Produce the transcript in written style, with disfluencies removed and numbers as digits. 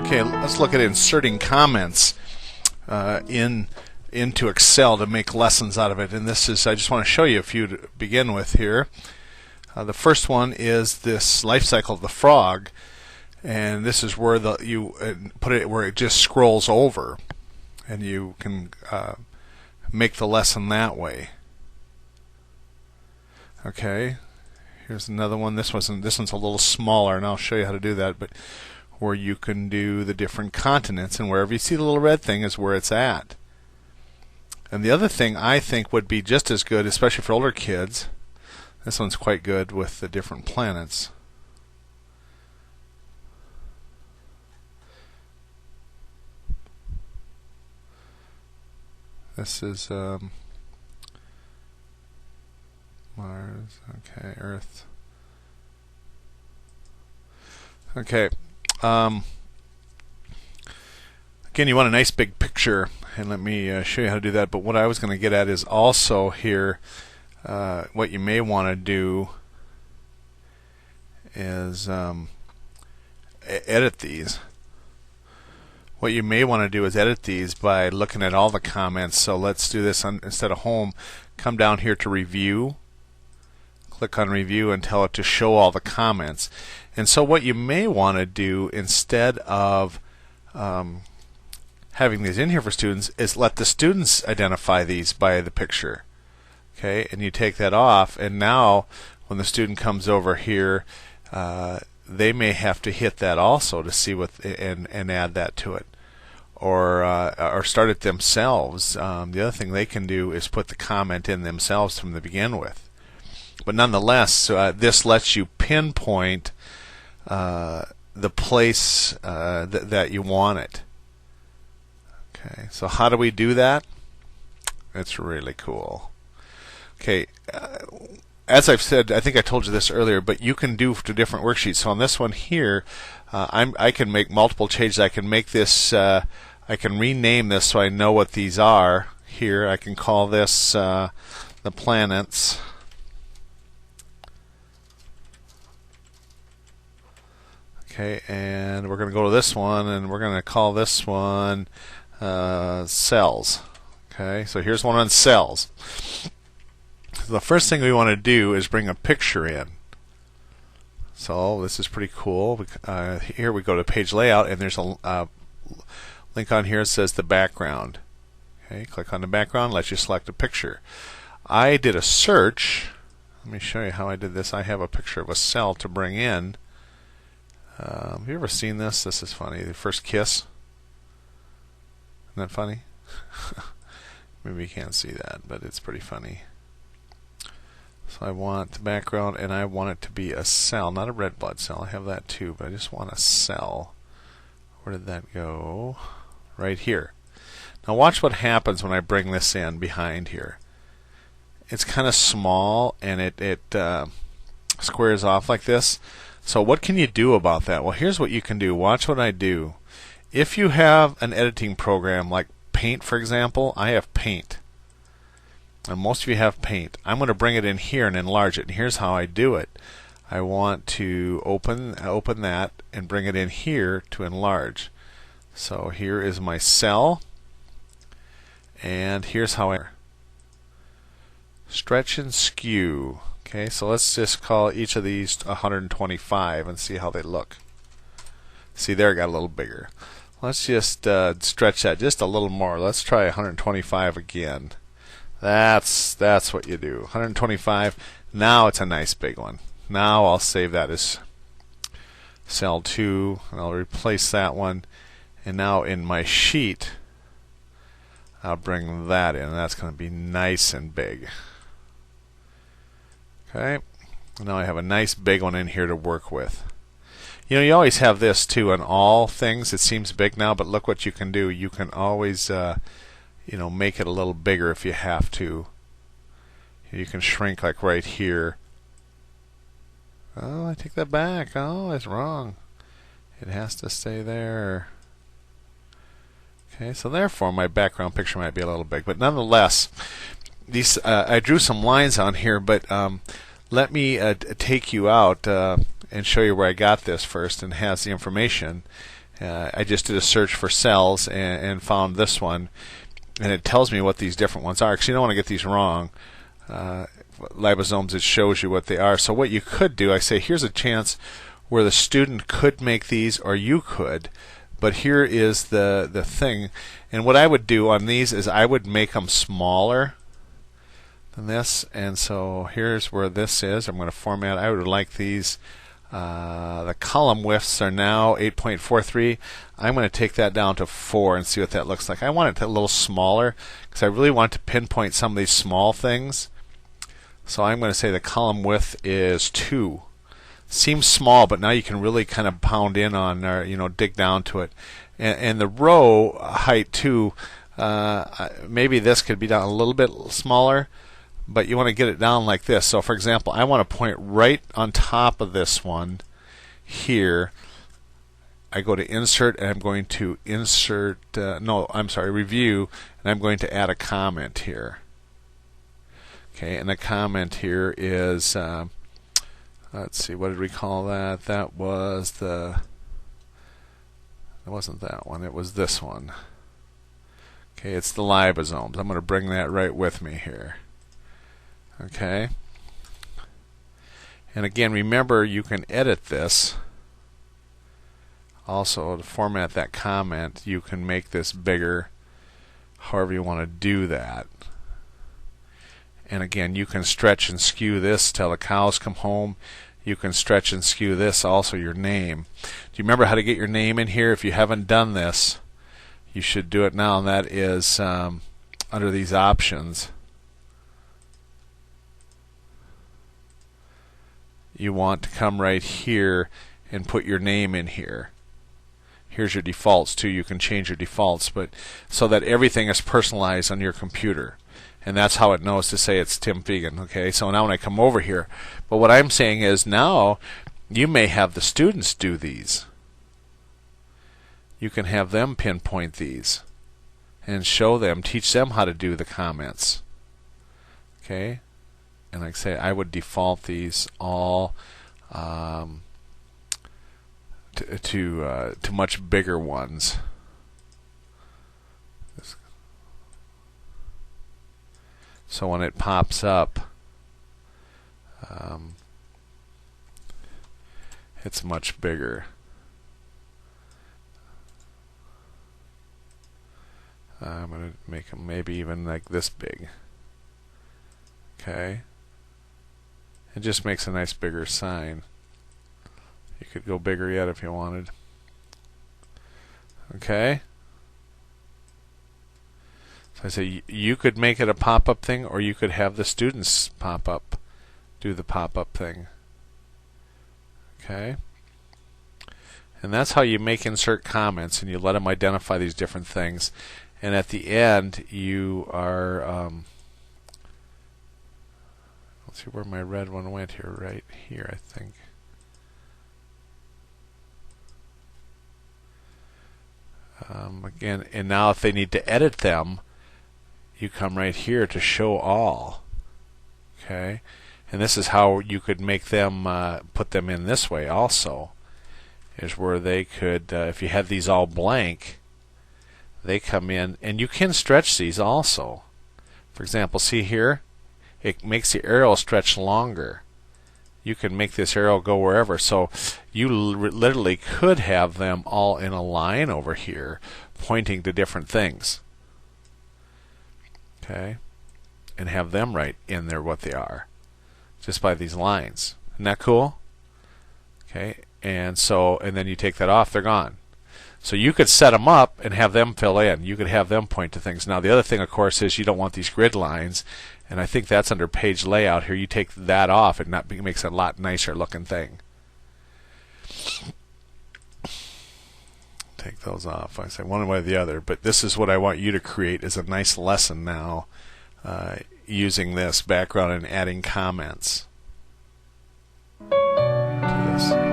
Okay, let's look at inserting comments into Excel to make lessons out of it. And this is, I just want to show you a few to begin with here. The first one is this life cycle of the frog, and this is where you put it where it just scrolls over, and you can make the lesson that way. Okay, here's another one. This one's a little smaller, and I'll show you how to do that. But where you can do the different continents, and wherever you see the little red thing is where it's at. And the other thing I think would be just as good, especially for older kids, this one's quite good with the different planets. This is Mars, okay, Earth. Okay. Again, you want a nice big picture, and let me show you how to do that. But what I was going to get at is also here, what you may want to do is edit these. What you may want to do is edit these by looking at all the comments. So let's do this instead of home. Come down here to review. Click on review and tell it to show all the comments. And so what you may want to do instead of having these in here for students is let the students identify these by the picture. Okay, and you take that off, and now when the student comes over here, they may have to hit that also to see what and add that to it, or start it themselves. The other thing they can do is put the comment in themselves from the begin with. But nonetheless, this lets you pinpoint the place that you want it. Okay, so how do we do that? It's really cool. Okay, as I've said, I think I told you this earlier, but you can do to different worksheets. So on this one here, I can make multiple changes. I can make this, I can rename this so I know what these are. Here, I can call this the planets. Okay, and we're going to go to this one, and we're going to call this one cells. Okay, so here's one on cells. The first thing we want to do is bring a picture in. So this is pretty cool. Here we go to page layout, and there's a link on here that says the background. Okay, click on the background, lets you select a picture. I did a search. Let me show you how I did this. I have a picture of a cell to bring in. Have you ever seen this? This is funny. The first kiss. Isn't that funny? Maybe you can't see that, but it's pretty funny. So I want the background, and I want it to be a cell, not a red blood cell. I have that too, but I just want a cell. Where did that go? Right here. Now watch what happens when I bring this in behind here. It's kind of small, and it squares off like this. So what can you do about that? Well, here's what you can do. Watch what I do. If you have an editing program like Paint, for example, I have Paint. And most of you have Paint. I'm going to bring it in here and enlarge it. And here's how I do it. I want to open that and bring it in here to enlarge. So here is my cell. And here's how I stretch and skew. Okay, so let's just call each of these 125 and see how they look. See, there it got a little bigger. Let's just stretch that just a little more. Let's try 125 again. That's what you do. 125. Now it's a nice big one. Now I'll save that as cell 2, and I'll replace that one. And now in my sheet, I'll bring that in. That's going to be nice and big. Okay, now I have a nice big one in here to work with. You know, you always have this too on all things. It seems big now, but look what you can do. You can always, make it a little bigger if you have to. You can shrink like right here. Oh, I take that back. Oh, it's wrong. It has to stay there. Okay, so therefore my background picture might be a little big, but nonetheless, these I drew some lines on here, but let me take you out and show you where I got this first, and has the information. I just did a search for cells and found this one, and it tells me what these different ones are, because you don't want to get these wrong. Liposomes, it shows you what they are. So what you could do, I say here's a chance where the student could make these, or you could, but here is the thing. And what I would do on these is I would make them smaller than this, and so here's where this is. I'm going to format. I would like these. The column widths are now 8.43. I'm going to take that down to 4 and see what that looks like. I want it a little smaller because I really want to pinpoint some of these small things. So I'm going to say the column width is 2. Seems small, but now you can really kind of pound in on, or dig down to it. And the row height too. Maybe this could be done a little bit smaller, but you want to get it down like this. So for example, I want to point right on top of this one here. I go to insert, and I'm going to insert, review, and I'm going to add a comment here. Okay, and the comment here is, let's see, what did we call that? That was it wasn't that one, it was this one. Okay, it's the liposomes. I'm going to bring that right with me here. Okay, and again, remember you can edit this. Also, to format that comment, you can make this bigger, however you want to do that. And again, you can stretch and skew this till the cows come home. You can stretch and skew this, also your name. Do you remember how to get your name in here? If you haven't done this, you should do it now, and that is under these options. You want to come right here and put your name in here. Here's your defaults too. You can change your defaults, but so that everything is personalized on your computer. And that's how it knows to say it's Tim Fegan. Okay, so now when I come over here, but what I'm saying is now you may have the students do these. You can have them pinpoint these and show them, teach them how to do the comments. Okay, and like I say, I would default these all to much bigger ones. So when it pops up, it's much bigger. I'm going to make them maybe even like this big. Okay. It just makes a nice bigger sign. You could go bigger yet if you wanted. Okay. So I say you could make it a pop-up thing, or you could have the students do the pop-up thing. Okay. And that's how you make insert comments, and you let them identify these different things. And at the end, you are let's see where my red one went here. Right here, I think. Again, and now if they need to edit them, you come right here to show all. Okay, and this is how you could make them put them in this way also, is where they could, if you had these all blank, they come in, and you can stretch these also. For example, see here, it makes the arrow stretch longer. You can make this arrow go wherever, so you literally could have them all in a line over here pointing to different things. Okay, and have them right in there what they are just by these lines. Isn't that cool? Okay, and then you take that off, they're gone. So you could set them up and have them fill in. You could have them point to things. Now the other thing, of course, is you don't want these grid lines, and I think that's under page layout here. You take that off, and that makes it a lot nicer looking thing. Take those off. I say one way or the other, but this is what I want you to create, is a nice lesson now using this background and adding comments to this.